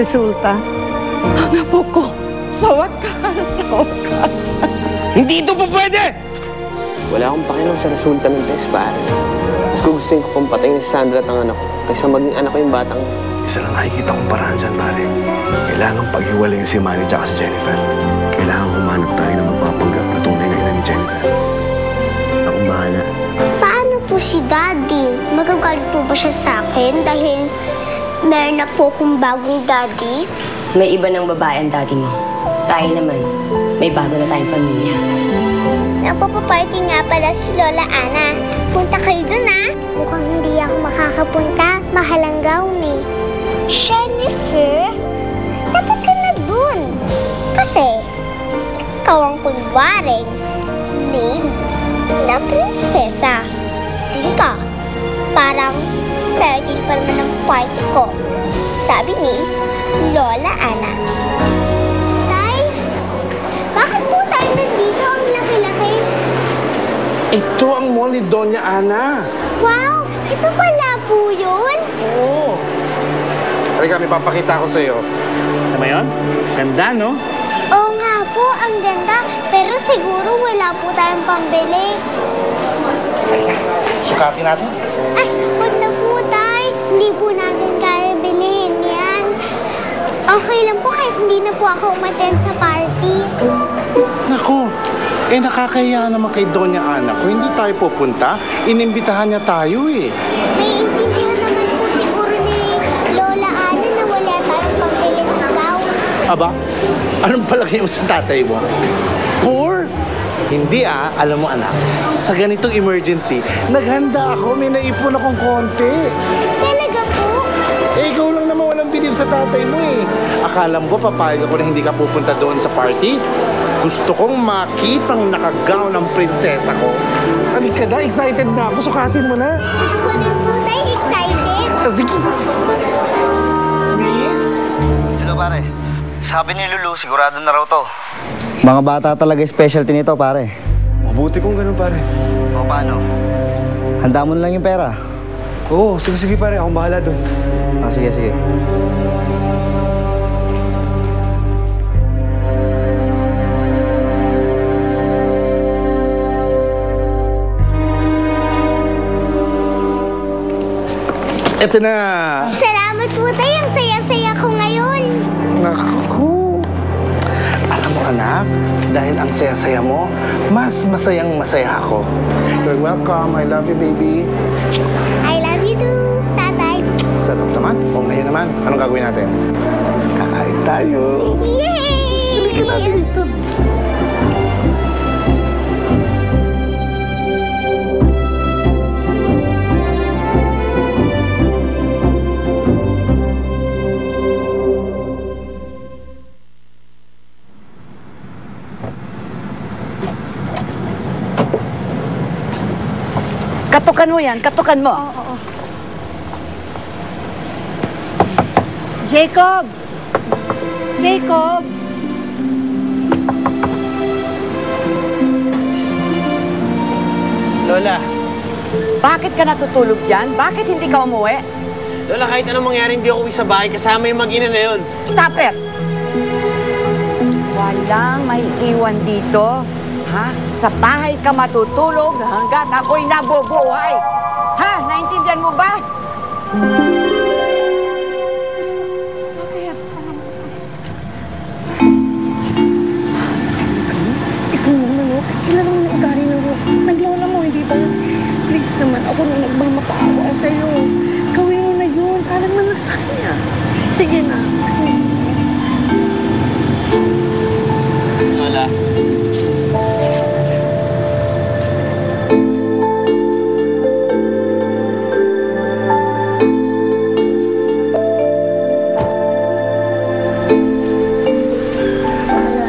resulta. Ang apo ko, sa wakas. Hindi ito po pwede! Wala akong pakialam sa resulta ng test, pare. Mas gugustuhin ko pang patayin ni Sandra at ang anak ko kaysa maging anak ko yung batang... Isa lang nakikita kong paraan dyan, pare. Kailangan paghiwalayin si Manny at si Jennifer. Kailangan humanap tayo na magpapanggap na tunay na ina ni Jennifer. Akong bahala. Paano po si Daddy? Magagalit po ba siya sa akin dahil meron na po akong bagong daddy? May iba ng babae ang daddy mo. Tayo naman, may bago na tayong pamilya. Napapaparty nga pala si Lola Ana. Punta kayo dun, ha? Mukhang hindi ako makakapunta. Mahal ang gown, eh. Jennifer, dapat ka na dun. Kasi, ikaw ang kunwaring maid na prinsesa. Sige ka, parang pwede pa naman ang party ko. Sabi ni Lola Ana. Tay, bakit po tayo nandito? Ang laki-laki. Ito ang mall ni Doña Ana. Wow, ito pala po yun? Oo. Halika, may papakita ko sa'yo. Ano ba yun? Ganda, no? Oo nga po, ang ganda. Pero siguro wala po tayong pambili. Sukatin natin. Ay, wag na po, Tay. Hindi po natin kaya bilhin yan. Okay lang po kahit hindi na po ako umattend sa party. Naku, nakakahiya naman kay Doña Ana. Kung hindi tayo pupunta, inimbitahan niya tayo eh. Naiintindihan naman po siguro ni Lola Ana na wala tayong pambili ng gown. Aba, anong palagay mo sa tatay mo? Poor? Hindi alam mo anak, sa ganitong emergency, naghanda ako, may naipon akong konti. Talaga po? Ikaw lang naman walang bilib sa tatay mo eh. Akala mo ba papayag ako na hindi ka pupunta doon sa party? Gusto kong makitang nakagaw ng prinsesa ko. Halika na, excited na ako, sukatin mo na. Ako din po, Tay, excited. Sige. Miss? Hello pare. Sabi ni Lulu, sigurado na raw to. Mga bata talaga specialty nito, pare. Mabuti kung ganun, pare. O paano? Handa mo na lang yung pera. Oo, sige pare. Akong bahala doon. Sige. Ito na. Salamat po, Tay. Ang saya-saya ko ngayon. Naku. Alam mo anak, dahil ang saya-saya mo, mas masayang masaya ako. You're welcome. I love you, baby. I love you too, Tatay. Sarap naman. O ngayon naman, anong gagawin natin? Kakain tayo. Yay! Halika na, bilis doon. Katukan mo yan, katukan mo. Oo. Jacob! Jacob! Lola, Bakit ka natutulog dyan? Bakit hindi ka umuwi? Lola, kahit anong mangyari, hindi ako uwi sa bahay kasama yung mag-ina na yun. Stop it! Walang may iwan dito. Ha? Sa bahay ka matutulog hanggat ako'y nabubuhay. Ha? Naintindihan mo ba? Ikaw naman, oh. Kilala mo na ugali na, oh. Naglola mo, hindi ba? Please naman, ako na nagmamakaawa sa'yo. Gawin mo na yun. Parang naman sa kanya. Sige na. Lola.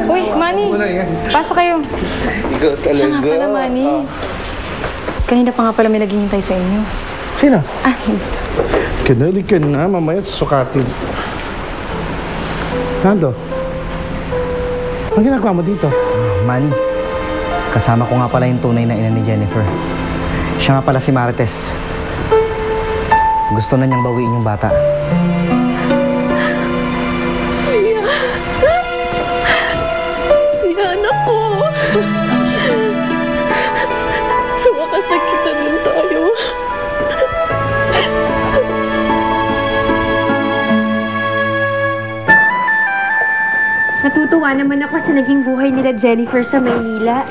Uy, Manny. Pasok kayo. Ikaw talaga. Siya nga pala, Manny. Kanina pa nga pala may naghihintay sa inyo. Sino? Ah, Kinali ka na, mamaya susukatin. Nando? Ang ginagawa mo dito? Manny, kasama ko nga pala yung tunay na ina ni Jennifer. Siya nga pala si Marites. Gusto na niyang bawiin yung bata. Sa wakas nakita nun tayo. Natutuwa naman ako sa naging buhay nila Jennifer sa Maynila.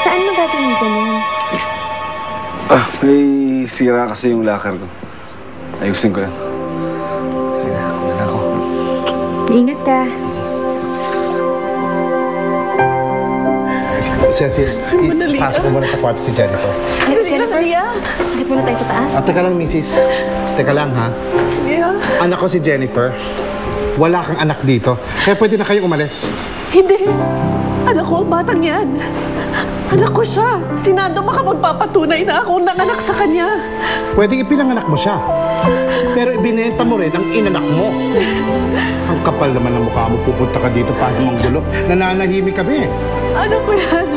Saan mo gagamitan yan? May sira kasi yung locker ko. Ayusin ko lang. Sige, una na ako. Ingat ka. Cecil, pasok mo muna sa kwarto si Jennifer. Jennifer, bakit muna tayo sa taas? Teka lang, Mrs. Teka lang, ha? Yeah. Anak ko si Jennifer. Wala kang anak dito. Kaya pwede na kayo umalis. Hindi. Anak ko ang batang yan. Anak ko siya. Sinado makapagpapatunay na ako nanganak sa kanya. Pwedeng ipinanganak mo siya. Pero ibinenta mo rin ang inanak mo. Ang kapal naman ng mukha mo. Pupunta ka dito para manggulo. Nananahimik kami. Anak ko yan.